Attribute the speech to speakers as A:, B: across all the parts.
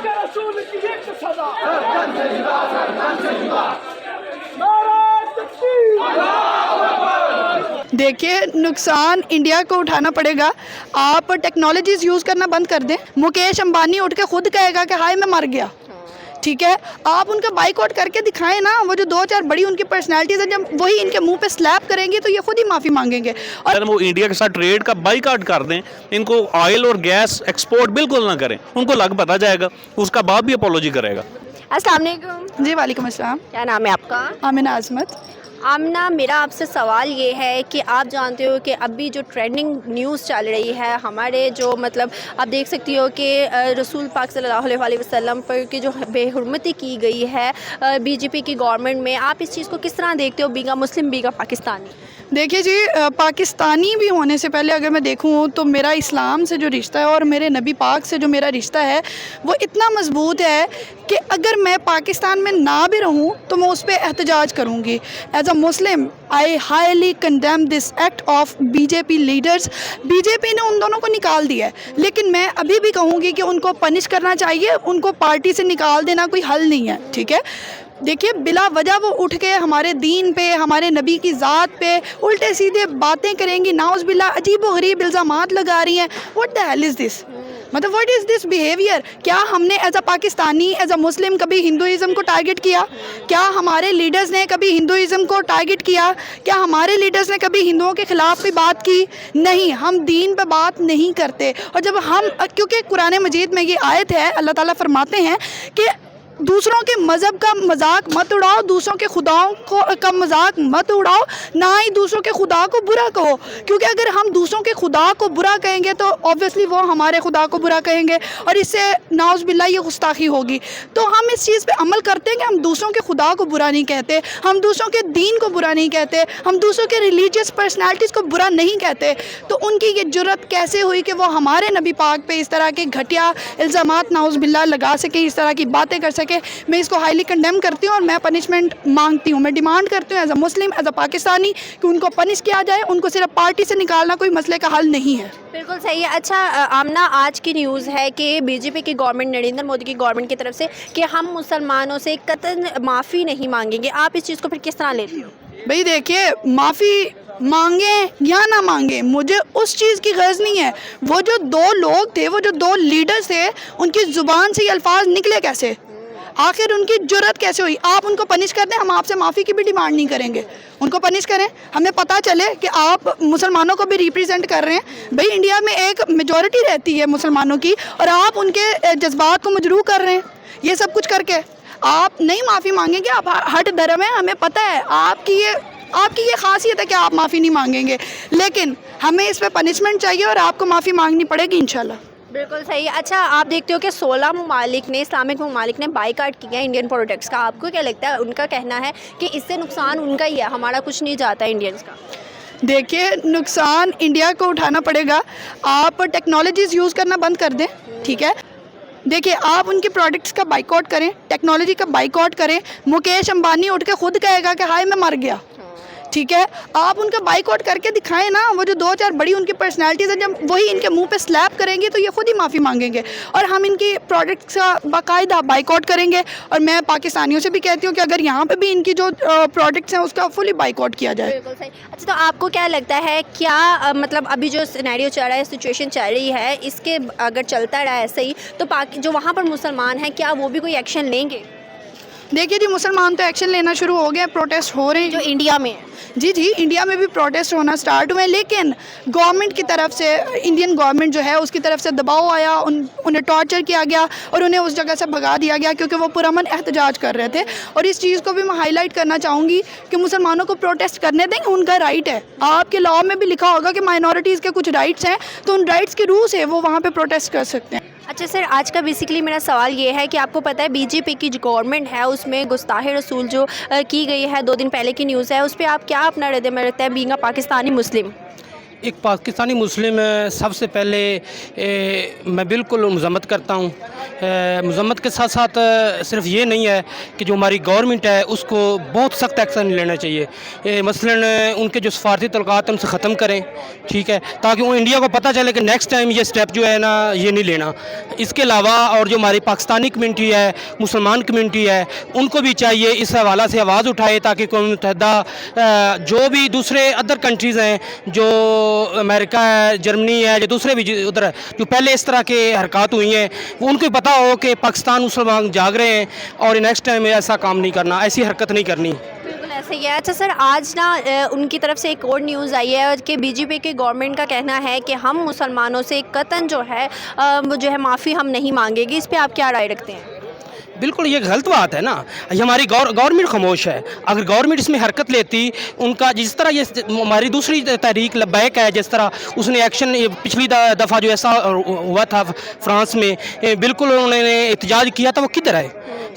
A: के रसूल की एक सदा नारा तकबीर।
B: देखिए, नुकसान इंडिया को उठाना पड़ेगा। आप टेक्नोलॉजीज़ यूज़ करना बंद कर दें। मुकेश अंबानी उठ के खुद कहेगा कि हाय मैं मर गया, ठीक है। आप उनका बाइकआउट करके दिखाएं ना। वो जो 2-4 बड़ी उनकी पर्सनालिटीज़ हैं, जब वही इनके मुंह पे स्लैप करेंगे तो ये खुद ही माफ़ी मांगेंगे। और
C: अगर वो इंडिया के साथ ट्रेड का बाइकआउट कर दें, इनको ऑयल और गैस एक्सपोर्ट बिल्कुल ना करें, उनको लग पता जाएगा, उसका बाप भी अपॉलोजी करेगा।
D: अस्सलाम वालेकुम।
B: जी वालेकुम अस्सलाम।
D: क्या नाम है आपका?
B: आमिना आज़मत।
D: आमना, मेरा आपसे सवाल ये है कि आप जानते हो कि अभी जो ट्रेंडिंग न्यूज़ चल रही है हमारे जो मतलब आप देख सकती हो कि रसूल पाक सल्लल्लाहु अलैहि वसल्लम पर की जो बेहुरमती की गई है बीजेपी की गवर्नमेंट में, आप इस चीज़ को किस तरह देखते हो, बीगा मुस्लिम बीगा पाकिस्तानी?
B: देखिए जी, पाकिस्तानी भी होने से पहले अगर मैं देखूँ तो मेरा इस्लाम से जो रिश्ता है और मेरे नबी पाक से जो मेरा रिश्ता है वो इतना मजबूत है कि अगर मैं पाकिस्तान में ना भी रहूँ तो मैं उस पर एहतजाज करूँगी। As a Muslim I highly condemn this act of BJP leaders. BJP ने उन दोनों को निकाल दिया है, लेकिन मैं अभी भी कहूँगी कि उनको पनिश करना चाहिए। उनको पार्टी से निकाल देना कोई हल नहीं है, ठीक है। देखिए, बिला वजह वो उठ के हमारे दीन पे, हमारे नबी की ज़ात पे उल्टे सीधे बातें करेंगी, नाउज़ बिल्ला अजीब व गरीब इल्ज़ामात लगा रही हैं। What the hell is this? मतलब व्हाट इज़ दिस बिहेवियर? क्या हमने as a Pakistani, as a Muslim कभी हिंदुइज़्म को टारगेट किया? क्या हमारे लीडर्स ने कभी हिंदुइज़्म को टारगेट किया? क्या हमारे लीडर्स ने कभी हिंदुओं के ख़िलाफ़ भी बात की? नहीं, हम दीन पर बात नहीं करते। और जब हम, क्योंकि कुरान मजीद में ये आयत है, अल्लाह ताला फरमाते हैं कि दूसरों के मज़हब का मजाक मत उड़ाओ, दूसरों के खुदाओं को का मजाक मत उड़ाओ, ना ही दूसरों के खुदा को बुरा कहो। क्योंकि अगर हम दूसरों के खुदा को बुरा कहेंगे तो ऑब्वियसली वो हमारे खुदा को बुरा कहेंगे और इससे नाउज़ बिल्ला ये गुस्ताखी होगी। तो हम इस चीज़ पे अमल करते हैं कि हम दूसरों के खुदा को बुरा नहीं कहते, हम दूसरों के दीन को बुरा नहीं कहते, हम दूसरों के रिलीजियस पर्सनैलिटीज़ को बुरा नहीं कहते। तो उनकी ये जुर्रत कैसे हुई कि वो हमारे नबी पाक पे इस तरह के घटिया इल्ज़ामात नाउज़ बिल्ला लगा सके, इस तरह की बातें कर सके। मैं इसको हाईली कंडेम करती हूँ और मैं पनिशमेंट मांगती हूँ। मैं डिमांड करती हूँ as a Muslim, as a Pakistani कि उनको पनिश किया जाए। उनको सिर्फ पार्टी से निकालना कोई मसले का हल नहीं है।
D: बिल्कुल सही है। अच्छा आमना, आज की न्यूज़ है कि बीजेपी की गवर्नमेंट, नरेंद्र मोदी की गवर्नमेंट की तरफ से कि हम मुसलमानों से कतई माफ़ी नहीं मांगेंगे। आप इस चीज़ को फिर किस तरह लेते हो?
B: भाई देखिए, माफ़ी मांगे या ना मांगे, मुझे उस चीज़ की गर्ज नहीं है। वो जो 2 लोग थे, वो जो 2 लीडर्स थे, उनकी ज़ुबान से ये अल्फाज निकले कैसे? आखिर उनकी जुर्रत कैसे हुई? आप उनको पनिश कर दें, हम आपसे माफ़ी की भी डिमांड नहीं करेंगे। उनको पनिश करें, हमें पता चले कि आप मुसलमानों को भी रिप्रेजेंट कर रहे हैं। भाई इंडिया में एक मेजॉरिटी रहती है मुसलमानों की और आप उनके जज्बात को मजरूह कर रहे हैं। ये सब कुछ करके आप नहीं माफ़ी मांगेंगे। आप हट धर्म है, हमें पता है आपकी ये खासियत है कि आप माफ़ी नहीं मांगेंगे, लेकिन हमें इस पर पनिशमेंट चाहिए और आपको माफ़ी मांगनी पड़ेगी इंशाल्लाह।
D: बिल्कुल सही। अच्छा, आप देखते हो कि 16 ममालिक ने, इस्लामिक ममालिक ने बाइकआउट किया इंडियन प्रोडक्ट्स का। आपको क्या लगता है? उनका कहना है कि इससे नुकसान उनका ही है, हमारा कुछ नहीं जाता इंडियंस का।
B: देखिए, नुकसान इंडिया को उठाना पड़ेगा। आप टेक्नोलॉजीज़ यूज़ करना बंद कर दें, ठीक है। देखिए, आप उनके प्रोडक्ट्स का बाइकआउट करें, टेक्नोलॉजी का बाइकआउट करें। मुकेश अंबानी उठ के खुद कहेगा कि हाय मैं मर गया, ठीक है। आप उनका बाइकआउट करके दिखाएं ना। वो जो 2-4 बड़ी उनकी पर्सनालिटीज़ हैं, जब वही इनके मुंह पे स्लैप करेंगे तो ये खुद ही माफ़ी मांगेंगे और हम इनकी प्रोडक्ट्स का बाकायदा बाइकआउट करेंगे। और मैं पाकिस्तानियों से भी कहती हूँ कि अगर यहाँ पे भी इनकी जो प्रोडक्ट्स हैं उसका फुली बाइकआउट किया जाए।
D: बिल्कुल सही। अच्छा, तो आपको क्या लगता है, क्या मतलब अभी जो सिनेरियो चल रहा है, सिचुएशन चल रही है, इसके अगर चलता रहा ऐसे ही तो जो वहाँ पर मुसलमान हैं, क्या वो भी कोई एक्शन लेंगे?
B: देखिए जी, मुसलमान तो एक्शन लेना शुरू हो गए, प्रोटेस्ट हो रहे हैं।
D: जो इंडिया में है?
B: जी, इंडिया में भी प्रोटेस्ट होना स्टार्ट हुए, लेकिन गवर्नमेंट की तरफ से, इंडियन गवर्नमेंट जो है उसकी तरफ से दबाव आया, उन्हें टॉर्चर किया गया और उन्हें उस जगह से भगा दिया गया क्योंकि वो पुरअमन एहतजाज कर रहे थे। और इस चीज़ को भी मैं हाईलाइट करना चाहूँगी कि मुसलमानों को प्रोटेस्ट करने दें, उनका राइट है। आपके लॉ में भी लिखा होगा कि माइनॉरिटीज़ के कुछ राइट्स हैं, तो उन राइट्स की रूह से वो वहाँ पर प्रोटेस्ट कर सकते हैं।
D: अच्छा सर, आज का बेसिकली मेरा सवाल ये है कि आपको पता है बीजेपी की जो गवर्नमेंट है उसमें गुस्ताहे रसूल जो की गई है, 2 दिन पहले की न्यूज़ है, उस पर आप क्या अपना रद्द अमल रखते हैं बीइंग अ पाकिस्तानी मुस्लिम?
E: एक पाकिस्तानी मुस्लिम सबसे पहले मैं बिल्कुल मज़म्मत करता हूँ। मज़म्मत के साथ साथ सिर्फ ये नहीं है कि जो हमारी गवर्नमेंट है उसको बहुत सख्त एक्शन लेना चाहिए। मसलन उनके जो सफारती तल्लुकात हैं उनसे ख़त्म करें, ठीक है, ताकि वो इंडिया को पता चले कि नेक्स्ट टाइम ये स्टेप जो है ना ये नहीं लेना। इसके अलावा और जो हमारी पाकिस्तानी कम्यूनिटी है, मुसलमान कम्यूनिटी है, उनको भी चाहिए इस हवाला से आवाज़ उठाए ताकि कौम मुत्तहिदा जो भी दूसरे अदर कंट्रीज़ हैं, जो अमेरिका है, जर्मनी है, जो दूसरे भी उधर जो पहले इस तरह के हरकत हुई हैं, वो उनको भी पता हो कि पाकिस्तान मुसलमान जाग रहे हैं और नेक्स्ट टाइम ऐसा काम नहीं करना, ऐसी हरकत नहीं करनी।
D: बिल्कुल ऐसा ही है। अच्छा सर, आज ना उनकी तरफ से एक और न्यूज़ आई है कि बीजेपी के गवर्नमेंट का कहना है कि हम मुसलमानों से कतन जो है वो जो है माफ़ी हम नहीं मांगेगी। इस पर आप क्या राय रखते हैं?
E: बिल्कुल ये गलत बात है ना, ये हमारी गवर्नमेंट खामोश है। अगर गवर्नमेंट इसमें हरकत लेती, उनका जिस तरह ये हमारी दूसरी तहरीक लब्बैक है, जिस तरह उसने एक्शन पिछली दफ़ा जो ऐसा हुआ था फ्रांस में, बिल्कुल उन्होंने एहतजाज किया था, वो किधर है?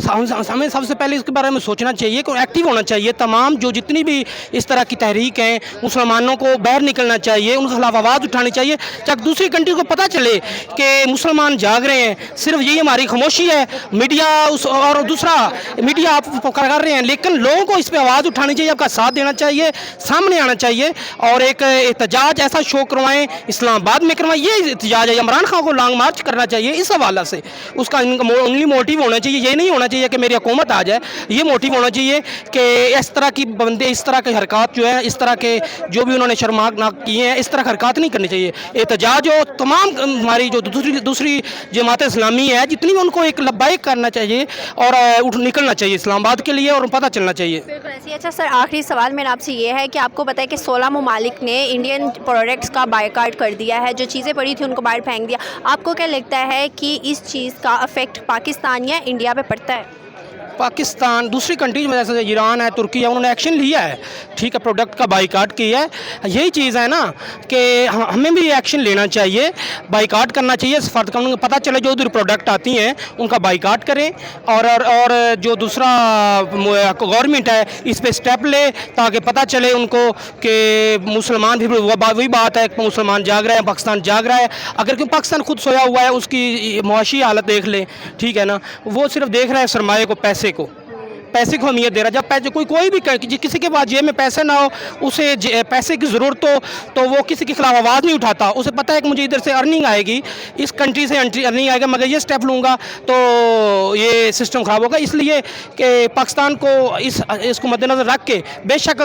E: हमें सबसे पहले इसके बारे में सोचना चाहिए कि एक्टिव होना चाहिए। तमाम जो जितनी भी इस तरह की तहरीक हैं, मुसलमानों को बाहर निकलना चाहिए, उनके खिलाफ आवाज़ उठानी चाहिए ताकि दूसरी कंट्री को पता चले कि मुसलमान जाग रहे हैं। सिर्फ यही हमारी खामोशी है, मीडिया और दूसरा मीडिया आप कर रहे हैं, लेकिन लोगों को इस पर आवाज़ उठानी चाहिए, आपका साथ देना चाहिए, सामने आना चाहिए और एक एहतजाज ऐसा शो करवाएं, इस्लामाबाद में करवाएं। ये एहतजाज है, इमरान खान को लॉन्ग मार्च करना चाहिए इस हवाला से। उसका ओनली मोटिव होना चाहिए, ये नहीं होना चाहिए कि मेरी हुकूमत आ जाए। ये मोटिव होना चाहिए कि इस तरह की बंदे, इस तरह के हरकत जो है, इस तरह के जो भी उन्होंने शर्मनाक किए हैं, इस तरह हरकत नहीं करनी चाहिए। एहतजाज जो तमाम हमारी जो दूसरी जमात इस्लामी है, जितनी भी उनको एक लब्बाइक करना चाहिए और उठ निकलना चाहिए इस्लामाबाद के लिए और पता चलना चाहिए।
D: बिल्कुल ऐसे ही। अच्छा सर, आखिरी सवाल मेरा आपसे ये है कि आपको पता है कि 16 ममालिक ने इंडियन प्रोडक्ट्स का बायकॉट कर दिया है, जो चीज़ें पड़ी थी उनको बाहर फेंक दिया। आपको क्या लगता है कि इस चीज़ का इफेक्ट पाकिस्तान या इंडिया पे पड़ता है?
E: पाकिस्तान दूसरी कंट्रीज में जैसे ईरान है, तुर्की है, उन्होंने एक्शन लिया है, ठीक है, प्रोडक्ट का बाइकाट किया है। यही चीज़ है ना कि हमें भी एक्शन लेना चाहिए, बाइकाट करना चाहिए। फर्द को पता चले जो उधर प्रोडक्ट आती हैं उनका बाइकाट करें और जो दूसरा गवर्नमेंट है इस पर स्टेप ले ताकि पता चले उनको कि मुसलमान भी वही बात है, मुसलमान जाग रहे हैं, पाकिस्तान जाग रहा है। अगर क्यों पाकिस्तान खुद सोया हुआ है, उसकी मुआशी हालत देख ले, ठीक है ना, वो सिर्फ देख रहा है सरमाए को, पैसे को अहमियत दे रहा है। जब पैसे कोई भी किसी के पास जेब में पैसे ना हो, उसे पैसे की ज़रूरत हो तो वो किसी के खिलाफ आवाज़ नहीं उठाता। उसे पता है कि मुझे इधर से अर्निंग आएगी, इस कंट्री से अर्निंग आएगा, मगर ये स्टेप लूँगा तो ये सिस्टम ख़राब होगा। इसलिए कि पाकिस्तान को इसको मद्देनज़र रख के बेशक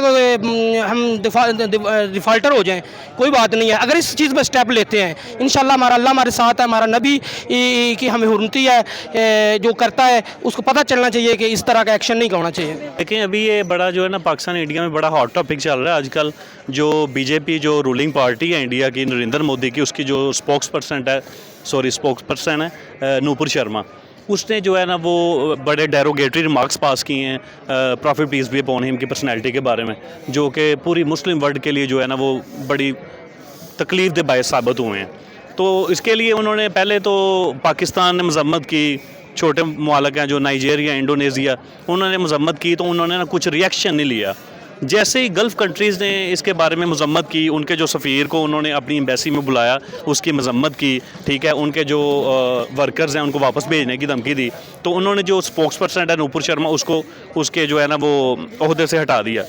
E: हम डिफ़ाल्टर हो जाएँ, कोई बात नहीं है। अगर इस चीज़ पर स्टेप लेते हैं, इंशाल्लाह हमारा अल्लाह हमारे साथ है, हमारा नबी की हमें हुर्मती है, जो करता है उसको पता चलना चाहिए कि इस तरह का एक्शन नहीं होना चाहिए।
C: देखें, अभी ये बड़ा जो है ना पाकिस्तान इंडिया में बड़ा हॉट टॉपिक चल रहा है आजकल। जो बीजेपी जो रूलिंग पार्टी है इंडिया की, नरेंद्र मोदी की, उसकी जो स्पोक्स पर्सन है नूपुर शर्मा, उसने जो है ना वो बड़े डेरोगेटरी रिमार्क्स पास किए हैं prophet peace be upon him की पर्सनैलिटी के बारे में, जो कि पूरी मुस्लिम वर्ल्ड के लिए जो है ना वो बड़ी तकलीफ दे बायस साबित हुए हैं। तो इसके लिए उन्होंने पहले तो पाकिस्तान ने मजम्मत की, छोटे मुमालिक हैं जो नाइजीरिया, इंडोनेशिया, उन्होंने मजम्मत की तो उन्होंने ना कुछ रिएक्शन नहीं लिया। जैसे ही गल्फ़ कंट्रीज़ ने इसके बारे में मजम्मत की, उनके जो सफ़ीर को उन्होंने अपनी एम्बेसी में बुलाया, उसकी मजम्मत की, ठीक है, उनके जो वर्कर्स हैं उनको वापस भेजने की धमकी दी, तो उन्होंने जो स्पोक्स पर्सन है नूपुर शर्मा, उसको उसके जो है ना वो ओहदे से हटा दिया।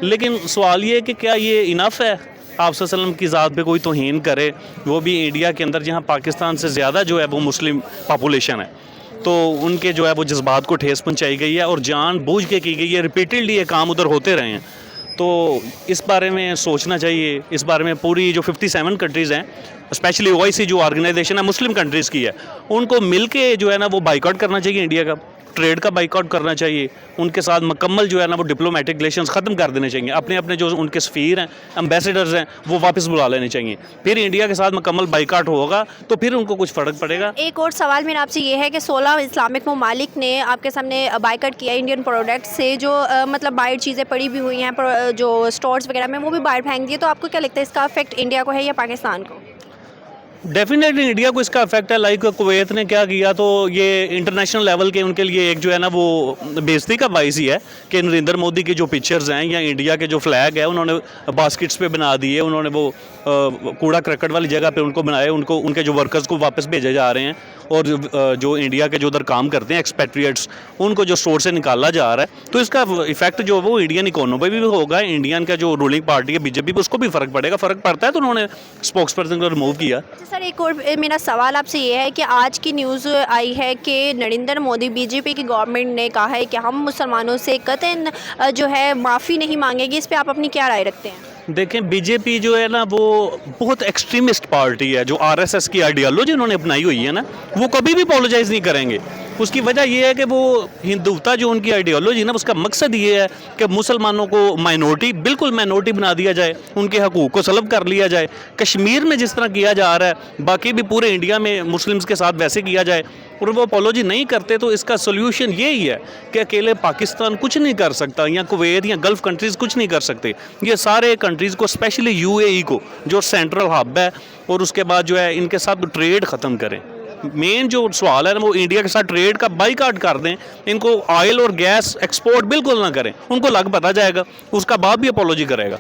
C: लेकिन सवाल ये है कि क्या ये इनफ है? आप सल्लम की ज़ात पे कोई तौहीन करे, वो भी इंडिया के अंदर जहाँ पाकिस्तान से ज़्यादा जो है वो मुस्लिम पॉपुलेशन है, तो उनके जो है वो जज्बात को ठेस पहुंचाई गई है और जानबूझ के की गई है। रिपीटेडली ये काम उधर होते रहे हैं, तो इस बारे में सोचना चाहिए। इस बारे में पूरी जो 57 कंट्रीज़ हैं, स्पेशली OIC जो ऑर्गेनाइजेशन है मुस्लिम कंट्रीज़ की है, उनको मिल के जो है ना वो बाइकआउट करना चाहिए, इंडिया का ट्रेड का बाइकआउट करना चाहिए, उनके साथ मुकम्मल जो है ना वो डिप्लोमेटिक रिलेशंस ख़त्म कर देने चाहिए। अपने अपने जो उनके सफ़ीर हैं, एम्बेसडर्स हैं, वो वापस बुला लेने चाहिए। फिर इंडिया के साथ मुकम्मल बाइकआउट होगा तो फिर उनको कुछ फ़र्क पड़ेगा।
D: एक और सवाल मेरा आपसे ये है कि 16 इस्लामिक ममालिक ने आपके सामने बाइकआउट किया इंडियन प्रोडक्ट से, जो मतलब बाहर चीज़ें पड़ी भी हुई हैं, जो स्टोर्स वगैरह में, वो भी बाहर फेंक दिए। तो आपको क्या लगता है इसका इफेक्ट इंडिया को है या पाकिस्तान को?
C: डेफिनेटली इंडिया को इसका इफेक्ट है। लाइक कुवैत ने क्या किया, तो ये इंटरनेशनल लेवल के उनके लिए एक जो है ना वो बेइज्जती का बाइस ही है कि नरेंद्र मोदी की जो पिक्चर्स हैं या इंडिया के जो फ्लैग है उन्होंने बास्केट्स पे बना दिए, उन्होंने वो कूड़ा करकट वाली जगह पे उनको बनाए, उनको उनके जो वर्कर्स को वापस भेजे जा रहे हैं, और जो इंडिया के जो उधर काम करते हैं एक्सपेट्रिएट्स उनको जो स्टोर से निकाला जा रहा है। तो इसका इफेक्ट जो है वो इंडियन इकोनॉमी पे भी होगा, इंडियन का जो रूलिंग पार्टी है बीजेपी पे उसको भी फ़र्क पड़ेगा। फ़र्क पड़ता है तो उन्होंने स्पोक्स पर्सन को रिमूव किया।
D: सर एक और मेरा सवाल आपसे ये है कि आज की न्यूज़ आई है कि नरेंद्र मोदी बीजेपी की गवर्नमेंट ने कहा है कि हम मुसलमानों से कतई जो है माफ़ी नहीं मांगेगी। इस पे आप अपनी क्या राय रखते हैं?
C: देखें, बीजेपी जो है ना वो बहुत एक्सट्रीमिस्ट पार्टी है। जो आरएसएस की आइडियोलॉजी उन्होंने अपनाई हुई है ना, वो कभी भी अपोलोजाइज़ नहीं करेंगे। उसकी वजह ये है कि वो हिंदुत्व जो उनकी आइडियोलॉजी है ना, उसका मकसद ये है कि मुसलमानों को माइनॉरिटी, बिल्कुल माइनॉरिटी बना दिया जाए, उनके हकूक़ को सलब कर लिया जाए। कश्मीर में जिस तरह किया जा रहा है बाकी भी पूरे इंडिया में मुस्लिम्स के साथ वैसे किया जाए, और वो अपोलॉजी नहीं करते। तो इसका सोल्यूशन यही है कि अकेले पाकिस्तान कुछ नहीं कर सकता, या कुवैत या गल्फ़ कंट्रीज़ कुछ नहीं कर सकते। ये सारे कंट्रीज़ को, स्पेशली यूएई को जो सेंट्रल हब है, और उसके बाद जो है इनके साथ ट्रेड ख़त्म करें। मेन जो सवाल है ना वो इंडिया के साथ ट्रेड का बाइकाट कर दें, इनको ऑयल और गैस एक्सपोर्ट बिल्कुल ना करें, उनको लग पता जाएगा, उसका बाद भी अपोलॉजी करेगा।